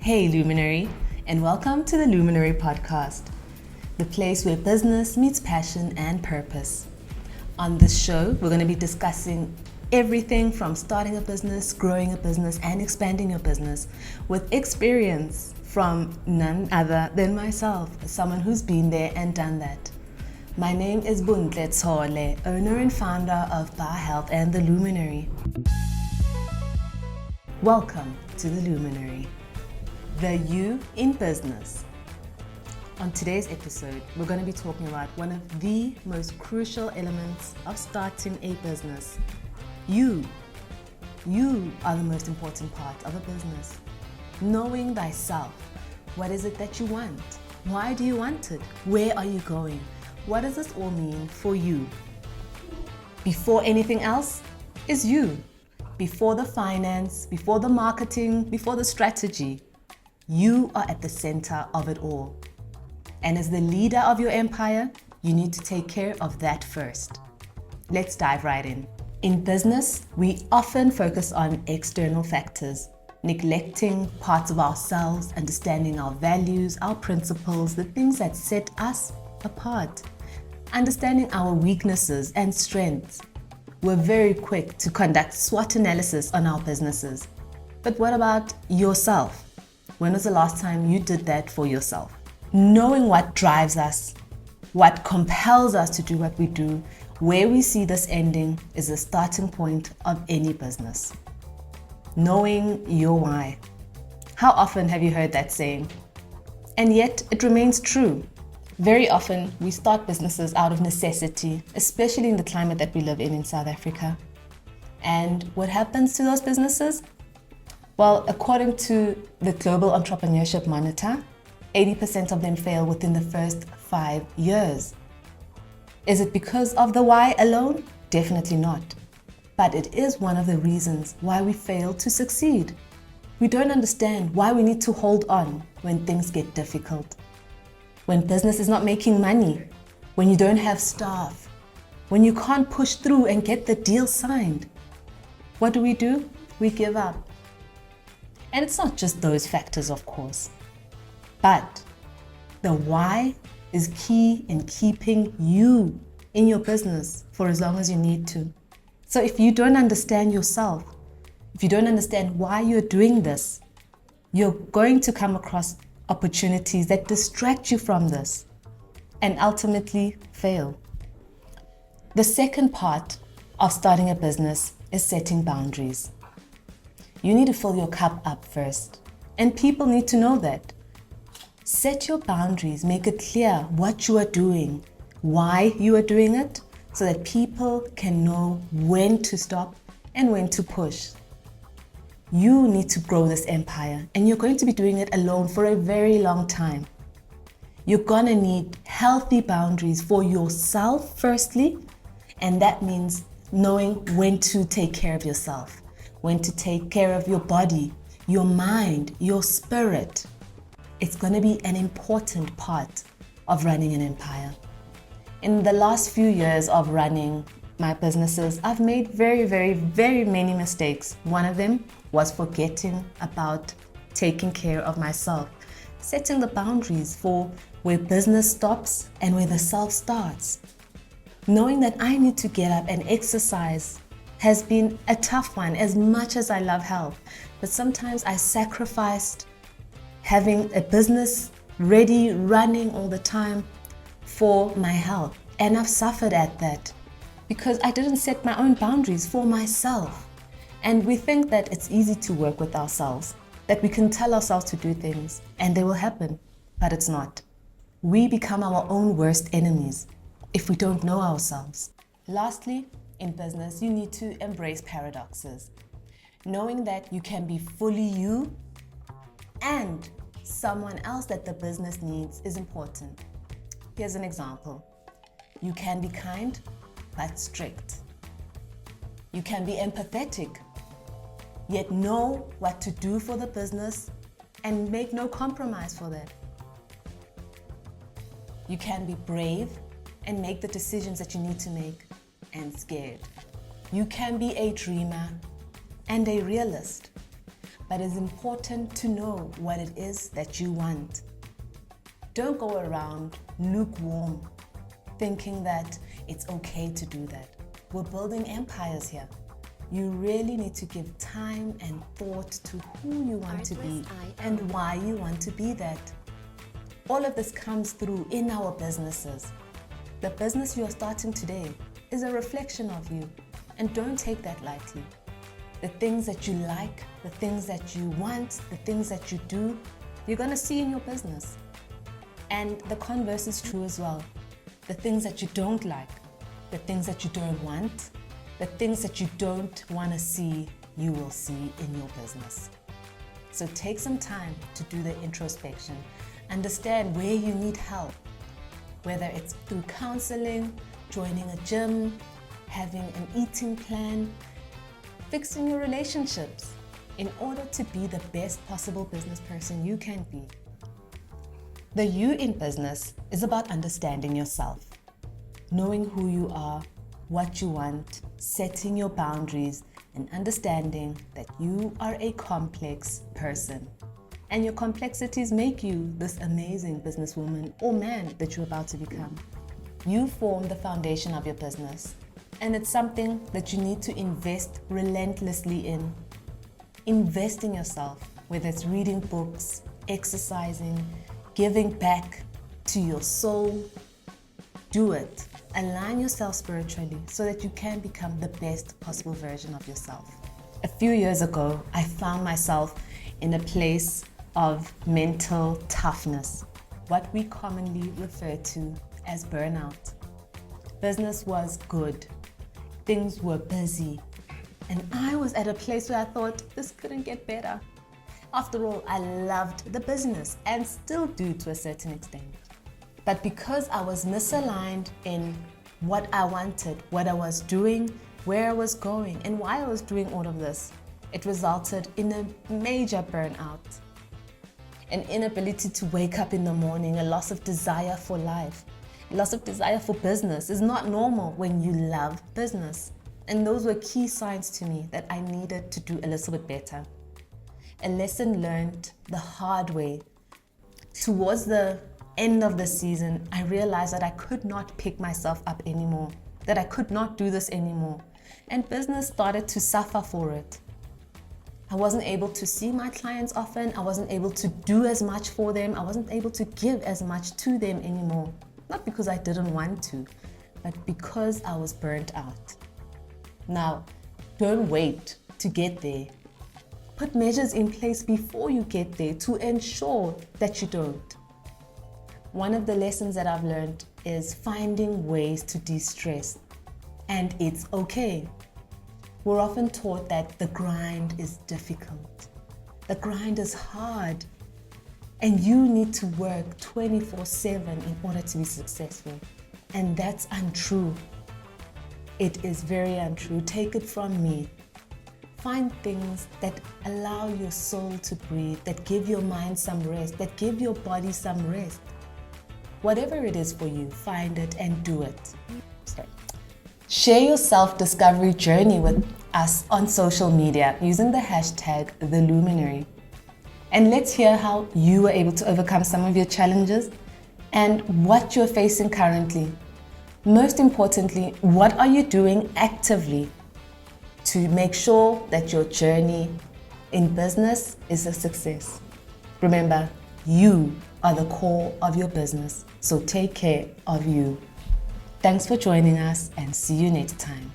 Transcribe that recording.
Hey Luminary, and welcome to the Luminary Podcast, the place where business meets passion and purpose. On this show, we're going to be discussing everything from starting a business, growing a business, and expanding your business with experience from none other than myself, someone who's been there and done that. My name is Buntle Tshole, owner and founder of Bar Health and the Luminary. Welcome to the Luminary, the you in business. On today's episode, we're going to be talking about one of the most crucial elements of starting a business. You are the most important part of a business. Knowing thyself. What is it that you want? Why do you want it? Where are you going? What does this all mean for you? Before anything else is you. Before the finance, before the marketing, before the strategy, you are at the center of it all. And as the leader of your empire, you need to take care of that first. Let's dive right in. In business, we often focus on external factors, neglecting parts of ourselves, understanding our values, our principles, the things that set us apart, understanding our weaknesses and strengths. We're very quick to conduct SWOT analysis on our businesses. But what about yourself? When was the last time you did that for yourself? Knowing what drives us, what compels us to do what we do, where we see this ending is the starting point of any business. Knowing your why. How often have you heard that saying? And yet it remains true. Very often we start businesses out of necessity, especially in the climate that we live in South Africa. And what happens to those businesses? Well, according to the Global Entrepreneurship Monitor, 80% of them fail within the first 5 years. Is it because of the why alone? Definitely not. But it is one of the reasons why we fail to succeed. We don't understand why we need to hold on when things get difficult. When business is not making money, when you don't have staff, when you can't push through and get the deal signed. What do? We give up. And it's not just those factors, of course, but the why is key in keeping you in your business for as long as you need to. So if you don't understand yourself, if you don't understand why you're doing this, you're going to come across opportunities that distract you from this and ultimately fail. The second part of starting a business is setting boundaries. You need to fill your cup up first, and people need to know that. Set your boundaries, make it clear what you are doing, why you are doing it, so that people can know when to stop and when to push. You need to grow this empire, and you're going to be doing it alone for a very long time. You're gonna need healthy boundaries for yourself firstly, and that means knowing when to take care of yourself, when to take care of your body, your mind, your spirit. It's gonna be an important part of running an empire. In the last few years of running my businesses, I've made very many mistakes. One of them was forgetting about taking care of myself, setting the boundaries for where business stops and where the self starts. Knowing that I need to get up and exercise has been a tough one, as much as I love health. But sometimes I sacrificed having a business ready, running all the time for my health. And I've suffered at that because I didn't set my own boundaries for myself. And we think that it's easy to work with ourselves, that we can tell ourselves to do things and they will happen, but it's not. We become our own worst enemies if we don't know ourselves. Lastly, in business, you need to embrace paradoxes. Knowing that you can be fully you and someone else that the business needs is important. Here's an example. You can be kind, but strict. You can be empathetic, yet know what to do for the business and make no compromise for that. You can be brave and make the decisions that you need to make, and scared. You can be a dreamer and a realist. but it's important to know what it is that you want. Don't go around lukewarm, thinking that it's okay to do that. We're building empires here. You really need to give time and thought to who you want to be and why you want to be that. All of this comes through in our businesses. The business you are starting today is a reflection of you, and don't take that lightly. The things that you like, the things that you want, the things that you do, you're going to see in your business. And the converse is true as well. The things that you don't like, the things that you don't want, the things that you don't want to see, you will see in your business. So take some time to do the introspection. Understand where you need help, whether it's through counseling, joining a gym, having an eating plan, fixing your relationships in order to be the best possible business person you can be. The you in business is about understanding yourself, knowing who you are, what you want, setting your boundaries, and understanding that you are a complex person. And your complexities make you this amazing businesswoman or man that you're about to become. You form the foundation of your business, and it's something that you need to invest relentlessly in. Invest in yourself, whether it's reading books, exercising, giving back to your soul. Do it. Align yourself spiritually so that you can become the best possible version of yourself. A few years ago, I found myself in a place of mental toughness, what we commonly refer to as burnout. Business was good. Things were busy. And I was at a place where I thought this couldn't get better. After all, I loved the business and still do to a certain extent. But because I was misaligned in what I wanted, what I was doing, where I was going, and why I was doing all of this, it resulted in a major burnout. An inability to wake up in the morning, a loss of desire for life, a loss of desire for business is not normal when you love business. And those were key signs to me that I needed to do a little bit better. A lesson learned the hard way. Towards the end of the season, I realized that I could not pick myself up anymore, that I could not do this anymore. And business started to suffer for it. I wasn't able to see my clients often. I wasn't able to do as much for them. I wasn't able to give as much to them anymore. Not because I didn't want to, but because I was burnt out. Now, don't wait to get there. Put measures in place before you get there to ensure that you don't. One of the lessons that I've learned is finding ways to de-stress. And it's okay. We're often taught that the grind is difficult. The grind is hard. And you need to work 24/7 in order to be successful. And that's untrue. It is very untrue. Take it from me. Find things that allow your soul to breathe, that give your mind some rest, that give your body some rest. Whatever it is for you, find it and do it. Share your self-discovery journey with us on social media using the hashtag #TheLuminary. And let's hear how you were able to overcome some of your challenges and what you're facing currently. Most importantly, what are you doing actively to make sure that your journey in business is a success? Remember, you are the core of your business, so take care of you. Thanks for joining us and see you next time.